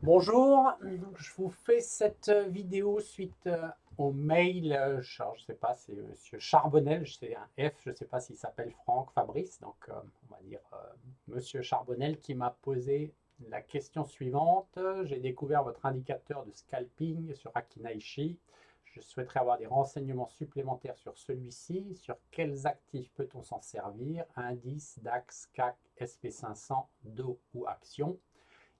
Bonjour, je vous fais cette vidéo suite au mail, je ne sais pas, c'est Monsieur Charbonnel, c'est un F, je ne sais pas s'il s'appelle Franck, Fabrice, donc on va dire Monsieur Charbonnel qui m'a posé la question suivante. J'ai découvert votre indicateur de scalping sur Akinaishi. Je souhaiterais avoir des renseignements supplémentaires sur celui-ci. Sur quels actifs peut-on s'en servir? Indice, DAX, CAC, SP500, DO ou Action?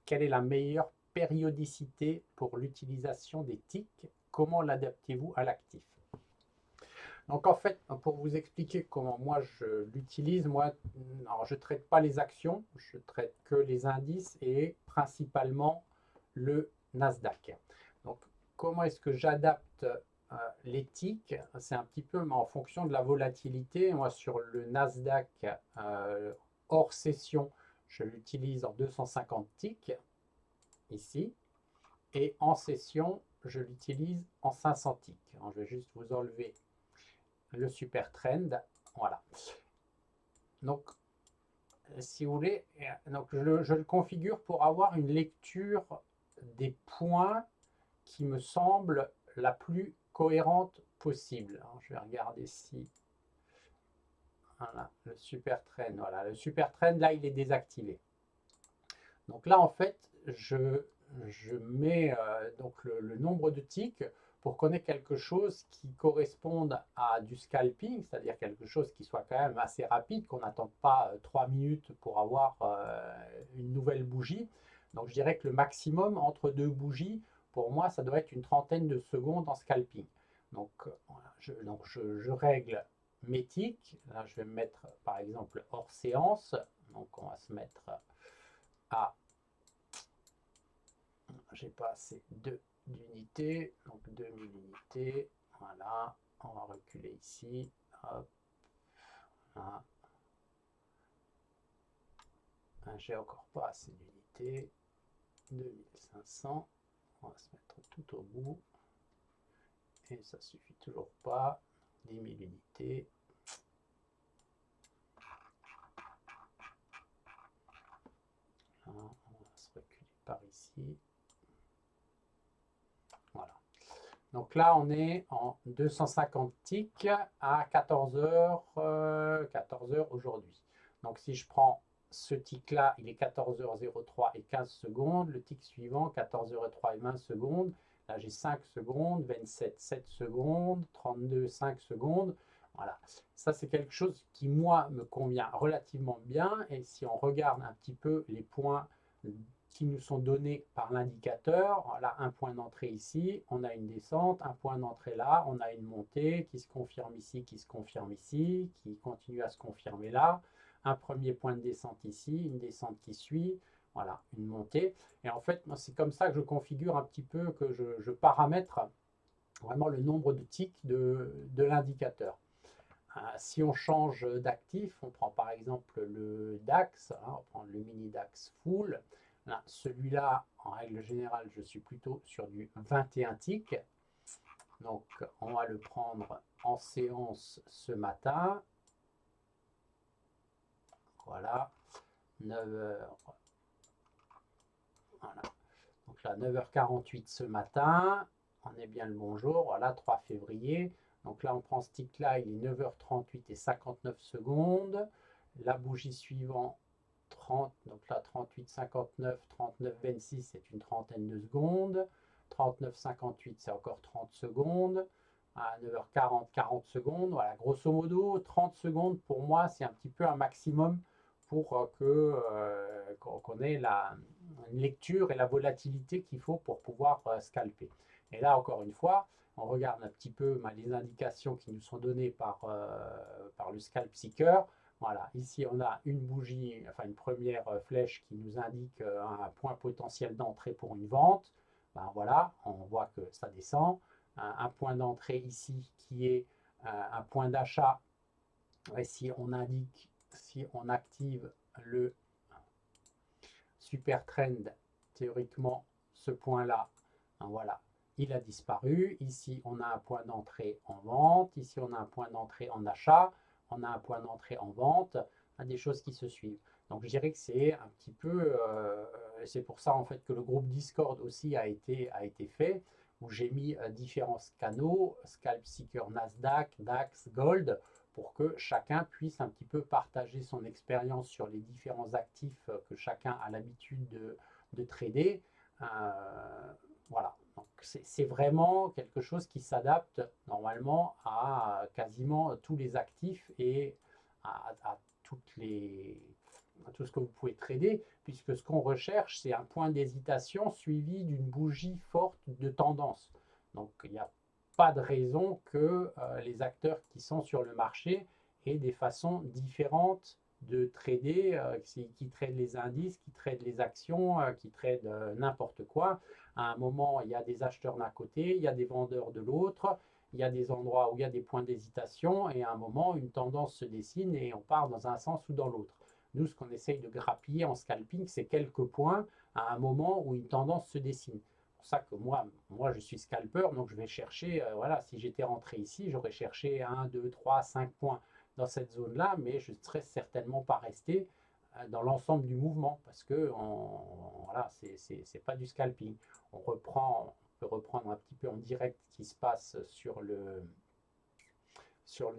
Quelle est la meilleure périodicité pour l'utilisation des tics? Comment l'adaptez-vous à l'actif? Donc en fait, pour vous expliquer comment moi je l'utilise, alors je ne traite pas les actions, je traite que les indices et principalement le Nasdaq. Donc comment est-ce que j'adapte les tics? C'est un petit peu en fonction de la volatilité. Moi sur le Nasdaq hors session, je l'utilise en 250 ticks ici. Et en session, je l'utilise en 500 ticks. Alors, je vais juste vous enlever le super trend. Voilà. Donc, si vous voulez, donc je le configure pour avoir une lecture des points qui me semble la plus cohérente possible. Alors, je vais regarder si voilà, le super trend. Voilà, le super trend, là, il est désactivé. Donc là, en fait, je mets donc le nombre de ticks pour qu'on ait quelque chose qui corresponde à du scalping, c'est-à-dire quelque chose qui soit quand même assez rapide, qu'on n'attende pas 3 minutes pour avoir une nouvelle bougie. Donc je dirais que le maximum entre deux bougies, pour moi, ça doit être une trentaine de secondes en scalping. Donc, voilà, je règle mes ticks. Là, je vais me mettre par exemple hors séance. Donc on va se mettre à, j'ai pas assez d'unités, donc 2000 unités, voilà, on va reculer ici, hop, voilà. J'ai encore pas assez d'unités, 2500, on va se mettre tout au bout, et ça suffit toujours pas, 10 000 unités, voilà, on va se reculer par ici, voilà. Donc là, on est en 250 ticks à 14h aujourd'hui. Donc si je prends ce tic-là, il est 14h03 et 15 secondes. Le tic suivant, 14h03 et 20 secondes. Là, j'ai 5 secondes, 27, 7 secondes, 32, 5 secondes. Voilà. Ça, c'est quelque chose qui, moi, me convient relativement bien. Et si on regarde un petit peu les points qui nous sont donnés par l'indicateur. Là, un point d'entrée ici, on a une descente, un point d'entrée là, on a une montée qui se confirme ici, qui se confirme ici, qui continue à se confirmer là, un premier point de descente ici, une descente qui suit, voilà, une montée. Et en fait, c'est comme ça que je configure un petit peu, que je paramètre vraiment le nombre de ticks de l'indicateur. Si on change d'actif, on prend par exemple le DAX, on va prendre le mini DAX full. Celui-là, en règle générale, je suis plutôt sur du 21 ticks. Donc, on va le prendre en séance ce matin. Voilà, 9h. Voilà. Donc là, 9h48 ce matin. On est bien le bonjour. Voilà, 3 février. Donc là, on prend ce tic-là, il est 9h38 et 59 secondes. La bougie suivante, 30, donc là 38, 59, 39, 26, c'est une trentaine de secondes. 39, 58, c'est encore 30 secondes. À 9h40, 40 secondes. Voilà, grosso modo, 30 secondes pour moi, c'est un petit peu un maximum pour qu'on ait une lecture et la volatilité qu'il faut pour pouvoir scalper. Et là, encore une fois, on regarde un petit peu les indications qui nous sont données par le Scalp Seeker. Voilà, ici on a une bougie, enfin une première flèche qui nous indique un point potentiel d'entrée pour une vente. Ben voilà, on voit que ça descend. Un point d'entrée ici qui est un point d'achat. Si on indique, si on active le super trend, théoriquement ce point-là, ben voilà, il a disparu. Ici on a un point d'entrée en vente, ici on a un point d'entrée en achat, on a un point d'entrée en vente, des choses qui se suivent. Donc je dirais que c'est un petit peu, c'est pour ça en fait que le groupe Discord aussi a été fait, où j'ai mis différents canaux, Scalp Seeker Nasdaq, DAX, Gold, pour que chacun puisse un petit peu partager son expérience sur les différents actifs que chacun a l'habitude de trader. Euh, voilà, donc c'est vraiment quelque chose qui s'adapte normalement à quasiment tous les actifs et à toutes les, tout ce que vous pouvez trader, puisque ce qu'on recherche, c'est un point d'hésitation suivi d'une bougie forte de tendance. Donc il n'y a pas de raison que les acteurs qui sont sur le marché aient des façons différentes de trader, qui tradent les indices, qui tradent les actions, qui tradent n'importe quoi. À un moment, il y a des acheteurs d'un côté, il y a des vendeurs de l'autre, il y a des endroits où il y a des points d'hésitation, et à un moment, une tendance se dessine et on part dans un sens ou dans l'autre. Nous, ce qu'on essaye de grappiller en scalping, c'est quelques points à un moment où une tendance se dessine. C'est pour ça que moi, je suis scalper, donc je vais chercher, voilà, si j'étais rentré ici, j'aurais cherché 1, 2, 3, 5 points dans cette zone-là, mais je ne serais certainement pas resté dans l'ensemble du mouvement, parce que voilà, c'est pas du scalping. On peut reprendre un petit peu en direct ce qui se passe sur le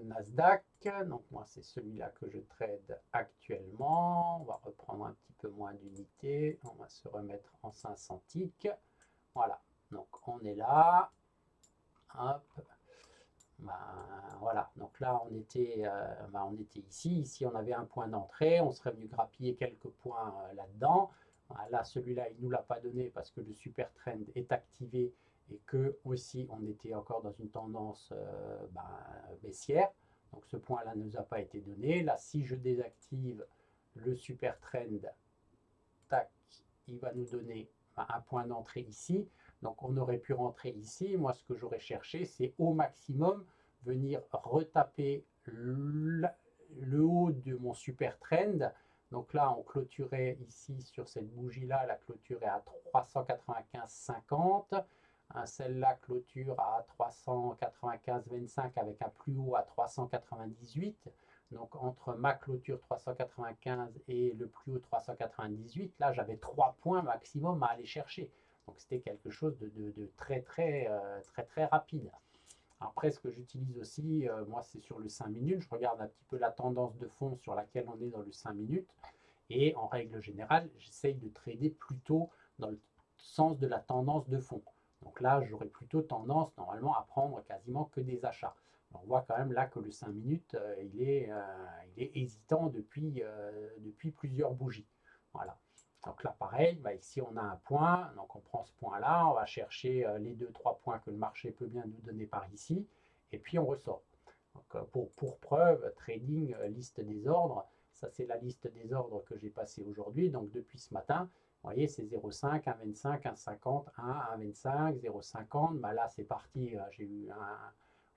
Nasdaq. Donc moi, c'est celui-là que je trade actuellement. On va reprendre un petit peu moins d'unités. On va se remettre en 500 ticks. Voilà. Donc on est là. Hop. Ben, voilà. Donc là, on était ici. Ici, on avait un point d'entrée. On serait venu grappiller quelques points là-dedans. Là, celui-là, il ne nous l'a pas donné parce que le super trend est activé et que aussi on était encore dans une tendance baissière. Donc ce point-là ne nous a pas été donné. Là, si je désactive le super trend, tac, il va nous donner un point d'entrée ici. Donc on aurait pu rentrer ici. Moi, ce que j'aurais cherché, c'est au maximum venir retaper le haut de mon super trend. Donc là, on clôturait ici sur cette bougie-là, la clôture est à 395,50. Celle-là clôture à 395,25 avec un plus haut à 398. Donc entre ma clôture 395 et le plus haut 398, là j'avais 3 points maximum à aller chercher. Donc c'était quelque chose de très rapide. Après, ce que j'utilise aussi, moi, c'est sur le 5 minutes. Je regarde un petit peu la tendance de fond sur laquelle on est dans le 5 minutes. Et en règle générale, j'essaye de trader plutôt dans le sens de la tendance de fond. Donc là, j'aurais plutôt tendance normalement à prendre quasiment que des achats. On voit quand même là que le 5 minutes, il est hésitant depuis plusieurs bougies. Voilà. Donc là, pareil, ici on a un point, donc on prend ce point-là, on va chercher les 2-3 points que le marché peut bien nous donner par ici, et puis on ressort. Donc, pour preuve, trading, liste des ordres, ça c'est la liste des ordres que j'ai passé aujourd'hui, donc depuis ce matin, vous voyez, c'est 0,5, 1,25, 1,50, 1, 1,25, 0,50. Là, c'est parti. J'ai eu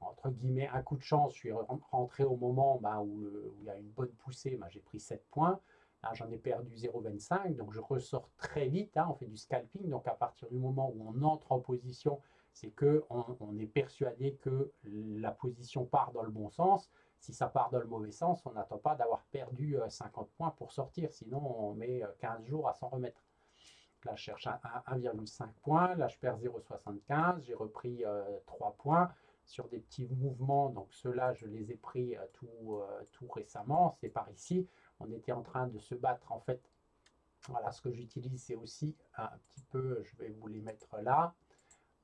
entre guillemets un coup de chance. Je suis rentré au moment où il y a une bonne poussée. J'ai pris 7 points. Là, j'en ai perdu 0,25. Donc, je ressors très vite. On fait du scalping. Donc, à partir du moment où on entre en position, c'est qu'on est persuadé que la position part dans le bon sens. Si ça part dans le mauvais sens, on n'attend pas d'avoir perdu 50 points pour sortir. Sinon, on met 15 jours à s'en remettre. Là, je cherche 1,5 points. Là, je perds 0,75. J'ai repris 3 points sur des petits mouvements. Donc, ceux-là, je les ai pris tout récemment. C'est par ici. On était en train de se battre. En fait, voilà, ce que j'utilise, c'est aussi un petit peu, je vais vous les mettre là.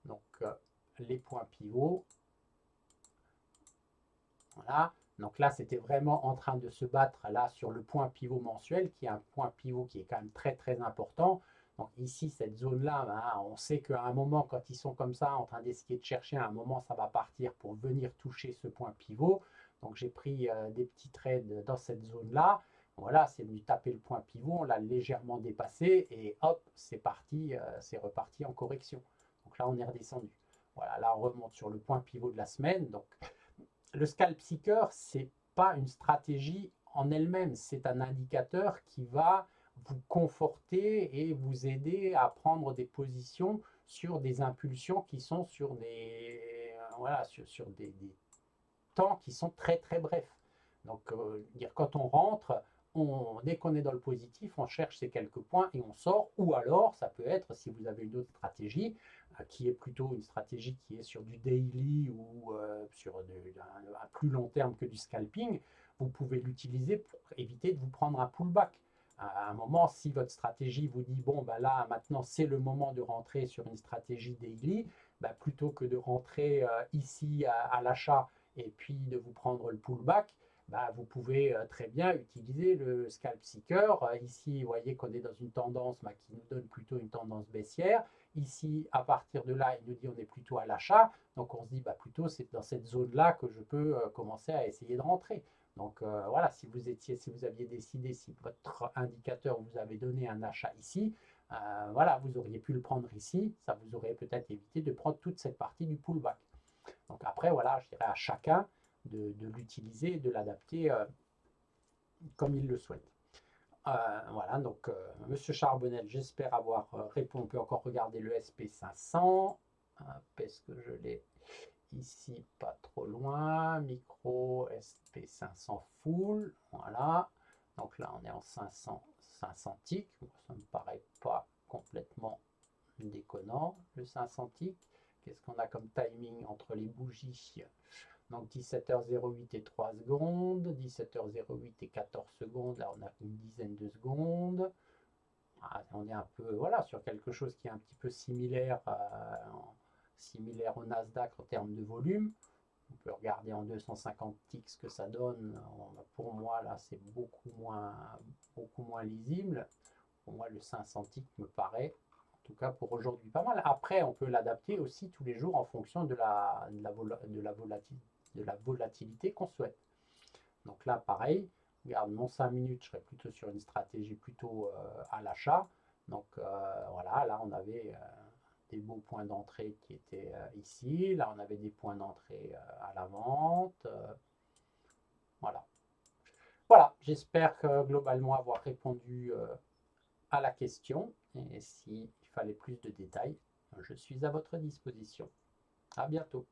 Donc, les points pivots. Voilà. Donc là, c'était vraiment en train de se battre là sur le point pivot mensuel, qui est un point pivot qui est quand même très important. Donc ici, cette zone-là, on sait qu'à un moment, quand ils sont comme ça, en train d'essayer de chercher, à un moment, ça va partir pour venir toucher ce point pivot. Donc j'ai pris des petits trades dans cette zone-là. Voilà, c'est venu taper le point pivot, on l'a légèrement dépassé et hop, c'est parti, c'est reparti en correction. Donc là, on est redescendu. Voilà, là, on remonte sur le point pivot de la semaine. Donc le scalp seeker, c'est pas une stratégie en elle-même, c'est un indicateur qui va vous conforter et vous aider à prendre des positions sur des impulsions qui sont sur sur des temps qui sont très brefs. Donc, quand on rentre, dès qu'on est dans le positif, on cherche ces quelques points et on sort. Ou alors, ça peut être, si vous avez une autre stratégie, qui est plutôt une stratégie qui est sur du daily ou sur un plus long terme que du scalping, vous pouvez l'utiliser pour éviter de vous prendre un pullback. À un moment, si votre stratégie vous dit, bon, ben là, maintenant, c'est le moment de rentrer sur une stratégie daily, ben, plutôt que de rentrer ici à l'achat et puis de vous prendre le pullback, bah, vous pouvez très bien utiliser le scalp seeker. Ici, vous voyez qu'on est dans une tendance qui nous donne plutôt une tendance baissière. Ici, à partir de là, il nous dit on est plutôt à l'achat. Donc, on se dit bah, plutôt c'est dans cette zone-là que je peux commencer à essayer de rentrer. Donc voilà, si vous aviez décidé, si votre indicateur vous avait donné un achat ici, voilà, vous auriez pu le prendre ici. Ça vous aurait peut-être évité de prendre toute cette partie du pullback. Donc après, voilà, je dirais à chacun de l'utiliser et de l'adapter comme il le souhaite. Voilà, donc Monsieur Charbonnel, j'espère avoir répondu. On peut encore regarder le SP500. Est-ce que je l'ai ici, pas trop loin. Micro SP500 full. Voilà. Donc là, on est en 500 ticks. Ça ne me paraît pas complètement déconnant, le 500 ticks. Qu'est-ce qu'on a comme timing entre les bougies? Donc 17h08 et 3 secondes, 17h08 et 14 secondes, là on a une dizaine de secondes. On est un peu voilà, sur quelque chose qui est un petit peu similaire, similaire au Nasdaq en termes de volume. On peut regarder en 250 ticks ce que ça donne. Pour moi, là, c'est beaucoup moins lisible. Pour moi, le 500 ticks me paraît, en tout cas pour aujourd'hui, pas mal. Après, on peut l'adapter aussi tous les jours en fonction de la volatilité qu'on souhaite. Donc là, pareil, regarde, mon 5 minutes, je serais plutôt sur une stratégie plutôt à l'achat. Donc voilà, là, on avait des beaux points d'entrée qui étaient ici. Là, on avait des points d'entrée à la vente. Voilà. Voilà, j'espère globalement avoir répondu à la question. Et s'il fallait plus de détails, je suis à votre disposition. À bientôt.